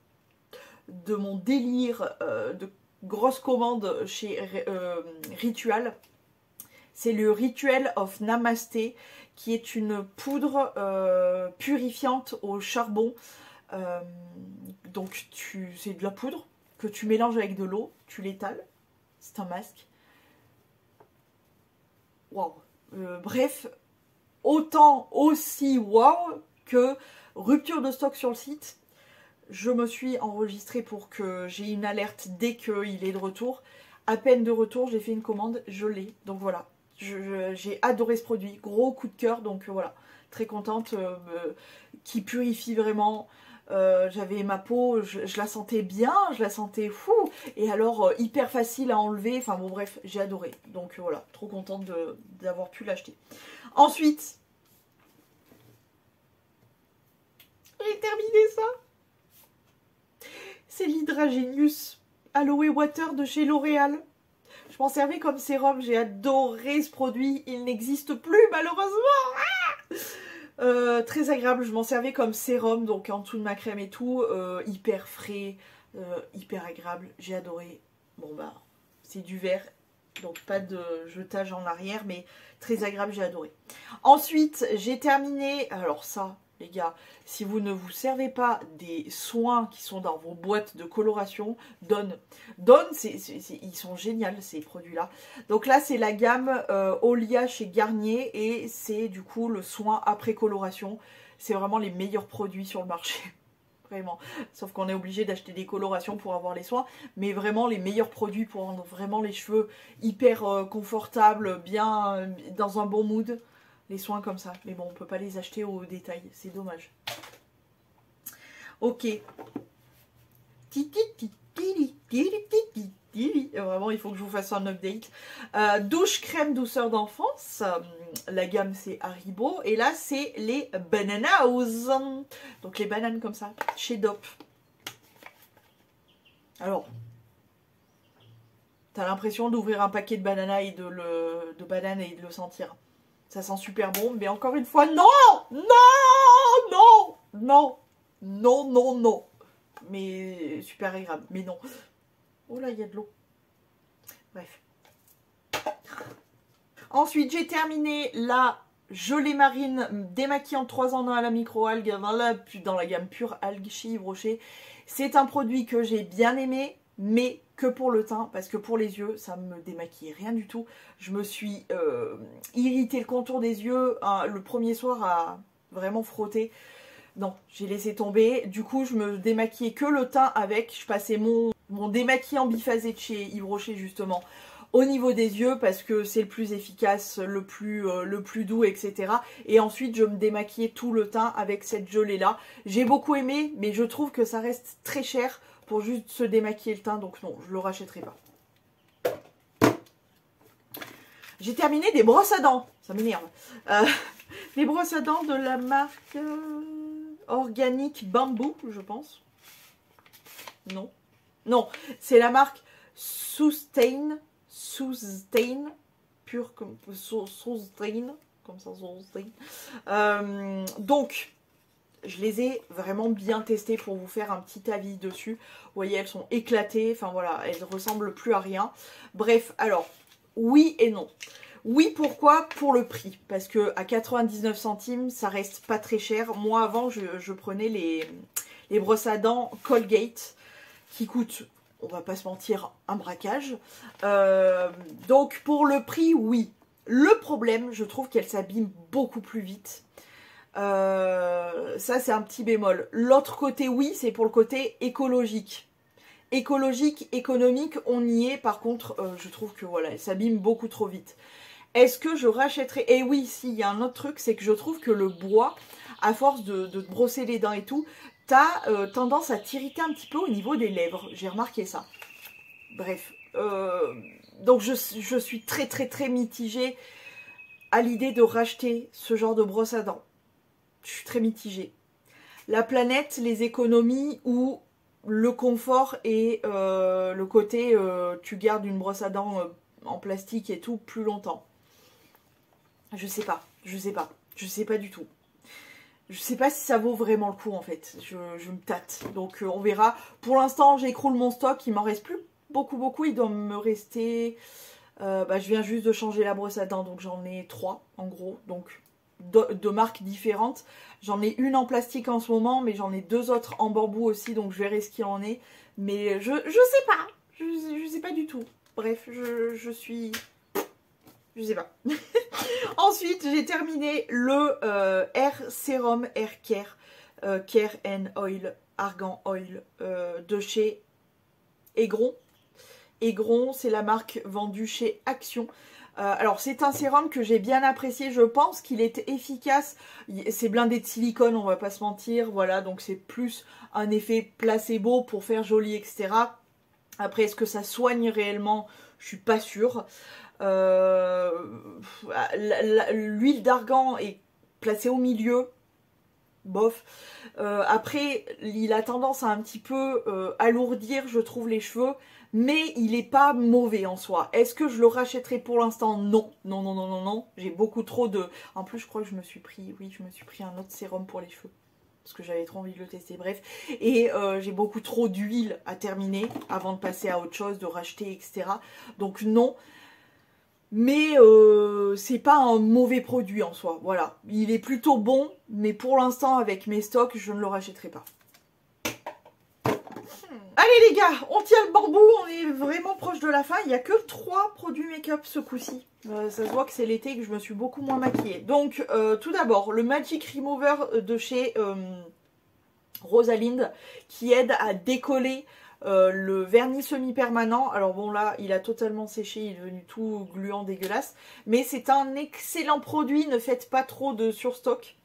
de mon délire de grosse commande chez Ritual. C'est le Ritual of Namasté, qui est une poudre purifiante au charbon. Donc c'est de la poudre que tu mélanges avec de l'eau, tu l'étales. C'est un masque. Waouh. Bref, autant aussi waouh que rupture de stock sur le site. Je me suis enregistrée pour que j'ai une alerte dès qu'il est de retour. À peine de retour, j'ai fait une commande, je l'ai. Donc voilà, j'ai adoré ce produit. Gros coup de cœur, donc voilà. Très contente, qui purifie vraiment. J'avais ma peau, je la sentais bien, je la sentais fou. Et alors, hyper facile à enlever. Enfin bon, bref, j'ai adoré. Donc voilà, trop contente d'avoir pu l'acheter. Ensuite, j'ai terminé ça. C'est l'Hydragenius Aloe Water de chez L'Oréal. Je m'en servais comme sérum, j'ai adoré ce produit. Il n'existe plus malheureusement. Très agréable, je m'en servais comme sérum, donc en dessous de ma crème et tout. Hyper frais, hyper agréable, j'ai adoré. Bon c'est du verre, donc pas de jetage en arrière, mais très agréable, j'ai adoré. Ensuite, j'ai terminé, alors ça, les gars. Si vous ne vous servez pas des soins qui sont dans vos boîtes de coloration, Dawn, ils sont géniaux ces produits-là. Donc là, c'est la gamme Olia chez Garnier et c'est du coup le soin après coloration. C'est vraiment les meilleurs produits sur le marché. Vraiment. Sauf qu'on est obligé d'acheter des colorations pour avoir les soins. Mais vraiment les meilleurs produits pour rendre vraiment les cheveux hyper confortables, bien dans un bon mood. Les soins comme ça. Mais bon, on peut pas les acheter au détail. C'est dommage. Ok. Vraiment, il faut que je vous fasse un update. Douche crème douceur d'enfance. La gamme, c'est Haribo. Et là, c'est les Bananas. Donc, les bananes comme ça, chez Dop. Alors, t'as l'impression d'ouvrir un paquet de bananas et de bananes et de le sentir. Ça sent super bon. Mais encore une fois, non! Non! Non! Non! Non, non, non. Mais super agréable. Mais non. Oh là, il y a de l'eau. Bref. Ensuite, j'ai terminé la gelée marine démaquillante 3 en 1 à la micro-algue dans la gamme pure algue chez Yves Rocher. C'est un produit que j'ai bien aimé, mais que pour le teint, parce que pour les yeux, ça me démaquille rien du tout. Je me suis irrité le contour des yeux le premier soir à vraiment frotter. Non, j'ai laissé tomber. Du coup, je me démaquillais que le teint avec. Je passais mon démaquillant biphasé de chez Yves Rocher, justement, au niveau des yeux, parce que c'est le plus efficace, le plus doux, etc. Et ensuite, je me démaquillais tout le teint avec cette gelée-là. J'ai beaucoup aimé, mais je trouve que ça reste très cher pour juste se démaquiller le teint. Donc non, je le rachèterai pas. J'ai terminé des brosses à dents. Ça m'énerve. Les brosses à dents de la marque... Organique Bamboo, je pense. Non. Non, c'est la marque Sustain. Pure comme Sustain. Comme ça, Sustain. Donc, je les ai vraiment bien testées pour vous faire un petit avis dessus. Vous voyez, elles sont éclatées. Enfin voilà, elles ressemblent plus à rien. Bref, alors, oui et non. Oui, pourquoi? Pour le prix. Parce que à 99 centimes, ça reste pas très cher. Moi, avant, je prenais les brosses à dents Colgate, qui coûtent, on va pas se mentir, un braquage. Donc, pour le prix, oui. Le problème, je trouve qu'elles s'abîment beaucoup plus vite. Ça, c'est un petit bémol. L'autre côté, oui, c'est pour le côté écologique. Écologique, économique, on y est. Par contre, je trouve que voilà, elles s'abîment beaucoup trop vite. Est-ce que je rachèterai? Et oui, si, il y a un autre truc, c'est que je trouve que le bois, à force de te brosser les dents et tout, t'as tendance à t'irriter un petit peu au niveau des lèvres. J'ai remarqué ça. Bref. Donc je suis très très très mitigée à l'idée de racheter ce genre de brosse à dents. Je suis très mitigée. La planète, les économies ou le confort et le côté tu gardes une brosse à dents en plastique et tout plus longtemps. Je sais pas du tout. Je sais pas si ça vaut vraiment le coup en fait, je me tâte, donc on verra. Pour l'instant j'écroule mon stock, il m'en reste plus beaucoup, il doit me rester, je viens juste de changer la brosse à dents, donc j'en ai 3 en gros, donc de marques différentes. J'en ai une en plastique en ce moment, mais j'en ai 2 autres en bambou aussi, donc je verrai ce qu'il en est. Mais je sais pas, je sais pas du tout. Bref, je sais pas. Ensuite, j'ai terminé le Air Serum Air Care, Care and Oil, Argan Oil de chez Aigron. Aigron, c'est la marque vendue chez Action. Alors, c'est un sérum que j'ai bien apprécié. Je pense qu'il est efficace. C'est blindé de silicone, on va pas se mentir. Voilà, donc c'est plus un effet placebo pour faire joli, etc. Après, est-ce que ça soigne réellement? Je suis pas sûre. L'huile d'argan est placée au milieu. Bof. Après, il a tendance à un petit peu alourdir, je trouve, les cheveux. Mais il n'est pas mauvais en soi. Est-ce que je le rachèterai pour l'instant? Non. Non. J'ai beaucoup trop de... En plus, je crois que je me suis pris un autre sérum pour les cheveux. Parce que j'avais trop envie de le tester, bref. Et j'ai beaucoup trop d'huile à terminer avant de passer à autre chose, de racheter, etc. Donc non. Mais c'est pas un mauvais produit en soi, voilà. Il est plutôt bon, mais pour l'instant, avec mes stocks, je ne le rachèterai pas. Allez les gars, on tient le bambou, on est vraiment proche de la fin. Il n'y a que 3 produits make-up ce coup-ci. Ça se voit que c'est l'été et que je me suis beaucoup moins maquillée. Donc tout d'abord, le Magic Remover de chez Rosalind qui aide à décoller le vernis semi-permanent. Alors bon là, il a totalement séché, il est devenu tout gluant, dégueulasse. Mais c'est un excellent produit, ne faites pas trop de surstock.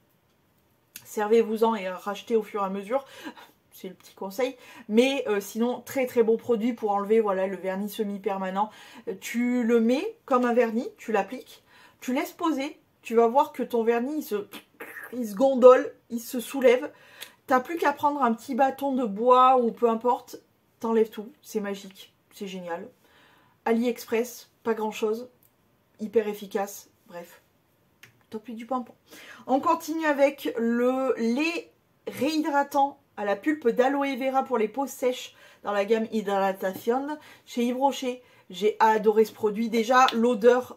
Servez-vous-en et rachetez au fur et à mesure. C'est le petit conseil, mais sinon très très bon produit pour enlever voilà le vernis semi-permanent. Tu le mets comme un vernis, tu l'appliques, tu laisses poser, tu vas voir que ton vernis il se gondole, il se soulève. T'as plus qu'à prendre un petit bâton de bois ou peu importe, t'enlèves tout, c'est magique, c'est génial. AliExpress, pas grand chose, hyper efficace, bref, top du pimpon. On continue avec le lait réhydratant à la pulpe d'aloe vera pour les peaux sèches dans la gamme Hydratation chez Yves Rocher. J'ai adoré ce produit. Déjà, l'odeur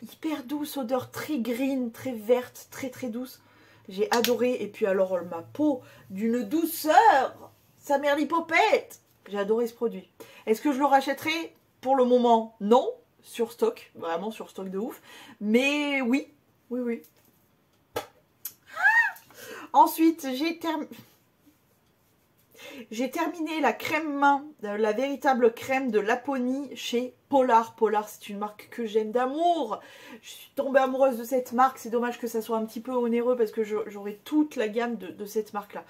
hyper douce, odeur très green, très verte, très très douce. J'ai adoré. Et puis alors, ma peau d'une douceur, sa mère l'hypopète. J'ai adoré ce produit. Est-ce que je le rachèterai? Pour le moment, non. Sur stock, vraiment sur stock de ouf. Mais oui, oui. Ensuite, j'ai terminé la crème main, la véritable crème de Laponie chez Polar. Polar, c'est une marque que j'aime d'amour. Je suis tombée amoureuse de cette marque. C'est dommage que ça soit un petit peu onéreux parce que j'aurai toute la gamme de cette marque-là.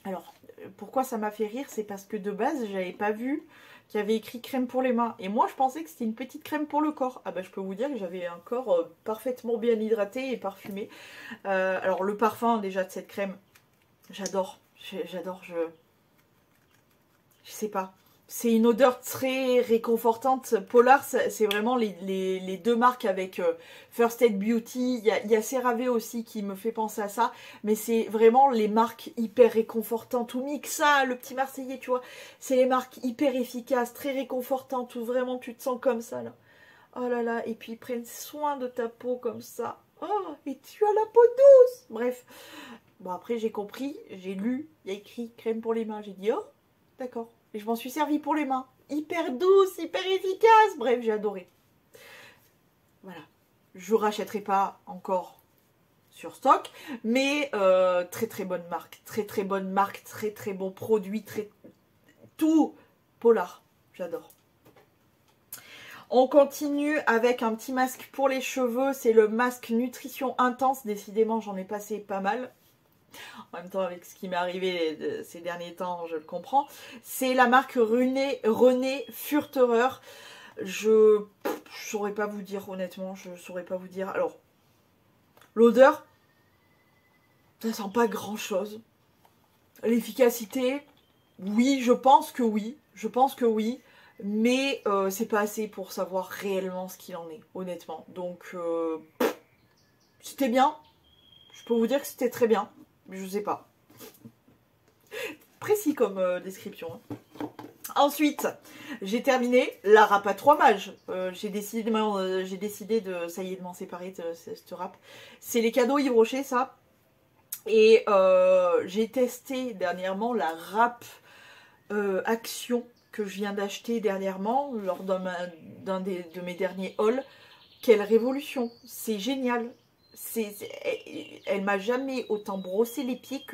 Alors, pourquoi ça m'a fait rire? C'est parce que de base, j'avais pas vu qu'il y avait écrit crème pour les mains. Et moi, je pensais que c'était une petite crème pour le corps. Ah bah, je peux vous dire que j'avais un corps parfaitement bien hydraté et parfumé. Alors, le parfum, déjà, de cette crème, j'adore. J'adore, je sais pas. C'est une odeur très réconfortante. Polar, c'est vraiment les deux marques avec First Aid Beauty. Il y a CeraVe aussi qui me fait penser à ça. Mais c'est vraiment les marques hyper réconfortantes. Ou Mixa, le petit Marseillais, tu vois. C'est les marques hyper efficaces, très réconfortantes. Où vraiment tu te sens comme ça, là. Oh là là. Et puis ils prennent soin de ta peau comme ça. Oh, et tu as la peau douce. Bref. Bon, après, j'ai compris. J'ai lu. Il y a écrit crème pour les mains. J'ai dit, oh, d'accord. Et je m'en suis servi pour les mains. Hyper douce, hyper efficace. Bref, j'ai adoré. Voilà. Je ne rachèterai pas encore sur stock. Mais très très bonne marque. Très très bonne marque. Très très bon produit. Tout Polar. J'adore. On continue avec un petit masque pour les cheveux. C'est le masque Nutrition Intense. Décidément, j'en ai passé pas mal. En même temps, avec ce qui m'est arrivé ces derniers temps, je le comprends. C'est la marque René Furterer. Je saurais pas vous dire, honnêtement, je saurais pas vous dire. Alors, l'odeur, ça sent pas grand chose. L'efficacité, oui, je pense que oui. Je pense que oui. Mais c'est pas assez pour savoir réellement ce qu'il en est, honnêtement. Donc, c'était bien. Je peux vous dire que c'était très bien. Je sais pas. Précis comme description. Ensuite, j'ai terminé la râpe à 3 mages. J'ai décidé de, ça y est, de m'en séparer de cette râpe. C'est les cadeaux Yves Rocher, ça. Et j'ai testé dernièrement la râpe Action que je viens d'acheter dernièrement lors d'un de mes derniers hauls. Quelle révolution! C'est génial! Elle m'a jamais autant brossé les pieds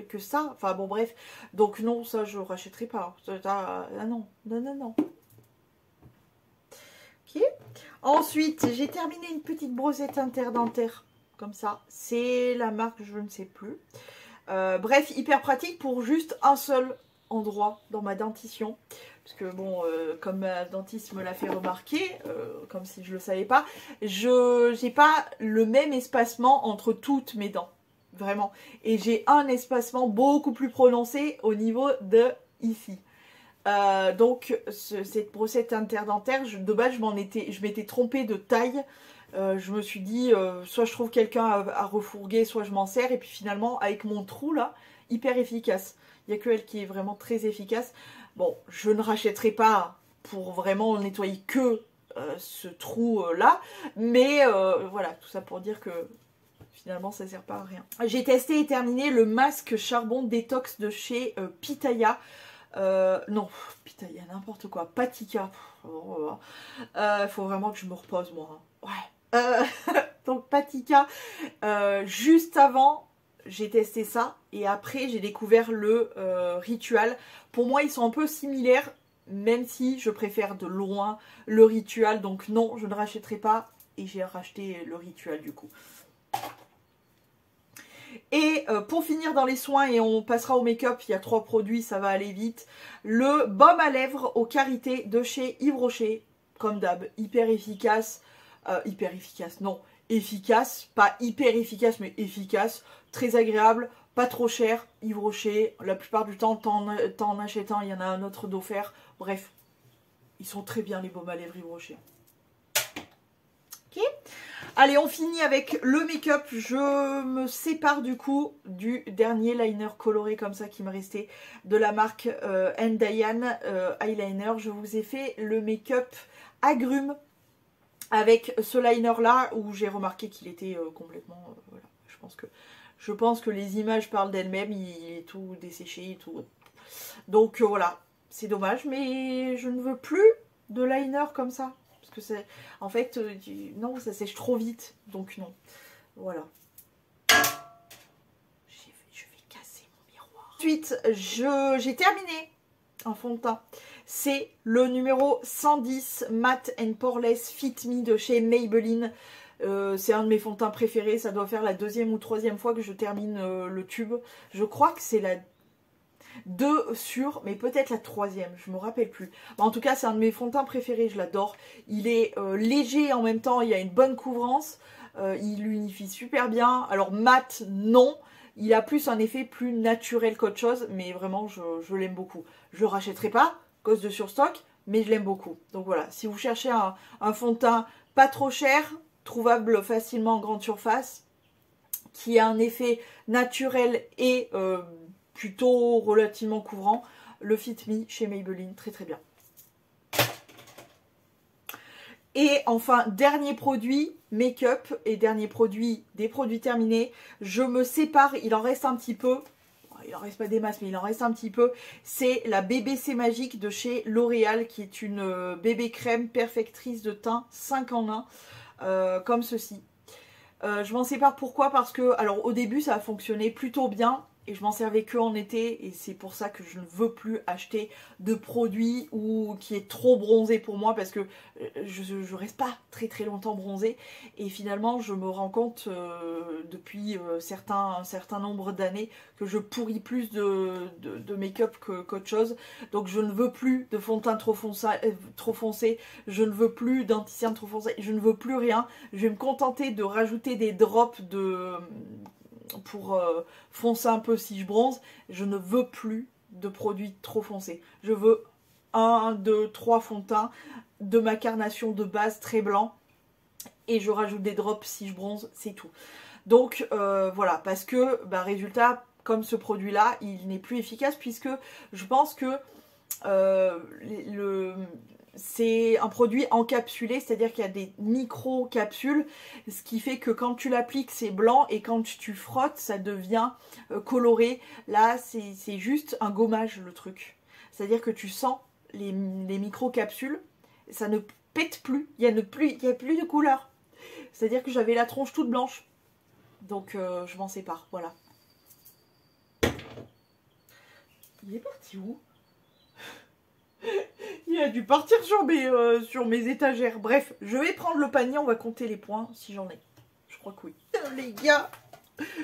que ça. Enfin bon bref. Donc non, ça je rachèterai pas. Ah non. Ok. Ensuite, j'ai terminé une petite brossette interdentaire. Comme ça. C'est la marque, je ne sais plus. Bref, hyper pratique pour juste un seul endroit dans ma dentition. Parce que bon, comme ma dentiste me l'a fait remarquer, comme si je le savais pas, je n'ai pas le même espacement entre toutes mes dents. Vraiment. Et j'ai un espacement beaucoup plus prononcé au niveau de ici. Donc, cette brossette interdentaire, de base, je m'étais trompée de taille. Je me suis dit, soit je trouve quelqu'un à refourguer, soit je m'en sers. Et puis finalement, avec mon trou là, hyper efficace. Il n'y a que elle qui est vraiment très efficace. Bon, je ne rachèterai pas pour vraiment nettoyer que ce trou là, mais voilà, tout ça pour dire que finalement ça sert pas à rien. J'ai testé et terminé le masque charbon détox de chez Pitaya. Non, Pitaya, n'importe quoi, Patika. Faut vraiment que je me repose moi. Ouais. Donc Patika, juste avant j'ai testé ça et après j'ai découvert le Ritual. Pour moi ils sont un peu similaires, même si je préfère de loin le Ritual, donc non, je ne rachèterai pas et j'ai racheté le Ritual du coup. Et pour finir dans les soins, et on passera au make-up, il y a 3 produits, ça va aller vite. Le baume à lèvres aux Karité de chez Yves Rocher, comme d'hab, hyper efficace. Non, efficace, pas hyper efficace, mais efficace. Très agréable, pas trop cher. Yves Rocher, la plupart du temps, t'en achètes un, il y en a un autre d'offert. Bref, ils sont très bien les baumes à lèvres Yves Rocher. Ok. Allez, on finit avec le make-up. Je me sépare du coup du dernier liner coloré comme ça qui me restait de la marque Diane Eyeliner. Je vous ai fait le make-up agrumes avec ce liner là où j'ai remarqué qu'il était complètement... voilà. Je pense que les images parlent d'elles-mêmes. Il est tout desséché et tout. Donc voilà, c'est dommage, mais je ne veux plus de liner comme ça. Parce que c'est... En fait, non, ça sèche trop vite. Donc non. Voilà. Je vais casser mon miroir. Ensuite, j'ai terminé un fond de teint. C'est le numéro 110 Matte and Poreless Fit Me de chez Maybelline. C'est un de mes fonds de teint préférés. Ça doit faire la 2e ou 3e fois que je termine le tube. Je crois que c'est la 2 sur, mais peut-être la 3e, je me rappelle plus. En tout cas, c'est un de mes fonds de teint préférés, je l'adore. Il est léger en même temps, il y a une bonne couvrance, il unifie super bien. Alors mat, non, il a plus un effet plus naturel qu'autre chose, mais vraiment, je l'aime beaucoup. Je le rachèterai pas, cause de surstock, mais je l'aime beaucoup. Donc voilà, si vous cherchez un fond de teint pas trop cher, trouvable facilement en grande surface, qui a un effet naturel et plutôt relativement couvrant, le Fit Me chez Maybelline, très très bien. Et enfin, dernier produit, make-up, et dernier produit, des produits terminés, je me sépare, il en reste un petit peu, il en reste pas des masses, mais il en reste un petit peu, c'est la BBC Magique de chez L'Oréal, qui est une bébé crème perfectrice de teint 5 en 1, comme ceci. Je m'en sépare pourquoi? Parce que, alors au début ça a fonctionné plutôt bien et je m'en servais que en été et c'est pour ça que je ne veux plus acheter de produits qui est trop bronzé pour moi parce que je reste pas très très longtemps bronzée et finalement je me rends compte depuis un certain nombre d'années que je pourris plus de make-up qu'autre chose. Donc je ne veux plus de fond de teint trop foncé, je ne veux plus d'anti-cerne trop foncé, je ne veux plus rien. Je vais me contenter de rajouter des drops pour foncer un peu si je bronze. Je ne veux plus de produits trop foncés. Je veux 1, 2, 3 fonds de teint de ma carnation de base très blanc. Et je rajoute des drops si je bronze, c'est tout. Donc voilà, parce que résultat, comme ce produit là, il n'est plus efficace puisque je pense que c'est un produit encapsulé, c'est-à-dire qu'il y a des micro-capsules, ce qui fait que quand tu l'appliques, c'est blanc, et quand tu frottes, ça devient coloré. Là, c'est juste un gommage, le truc. C'est-à-dire que tu sens les micro-capsules, ça ne pète plus, il n'y a plus de couleur. C'est-à-dire que j'avais la tronche toute blanche. Donc, je m'en sépare, voilà. Il est parti où ? Il a dû partir sur mes étagères. Bref, je vais prendre le panier, on va compter les points si j'en ai. Je crois que oui. Les gars,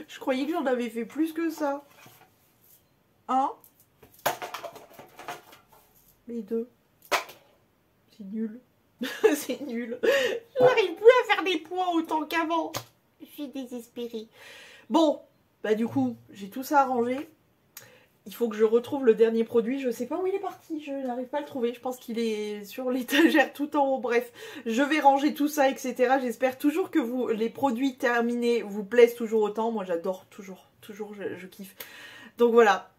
je croyais que j'en avais fait plus que ça. 1. Les 2. C'est nul. C'est nul. Je n'arrive plus à faire des points autant qu'avant. Je suis désespérée. Bon, du coup, j'ai tout ça arrangé. Il faut que je retrouve le dernier produit. Je sais pas où il est parti. Je n'arrive pas à le trouver. Je pense qu'il est sur l'étagère tout en haut. Bref, je vais ranger tout ça, etc. J'espère toujours que les produits terminés vous plaisent toujours autant. Moi, j'adore toujours. Je kiffe. Donc voilà.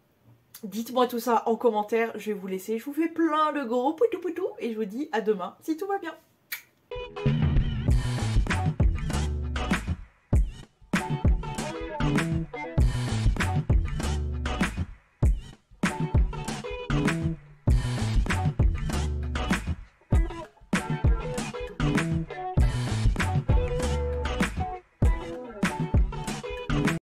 Dites-moi tout ça en commentaire, je vais vous laisser. Je vous fais plein de gros poutou poutou et je vous dis à demain si tout va bien.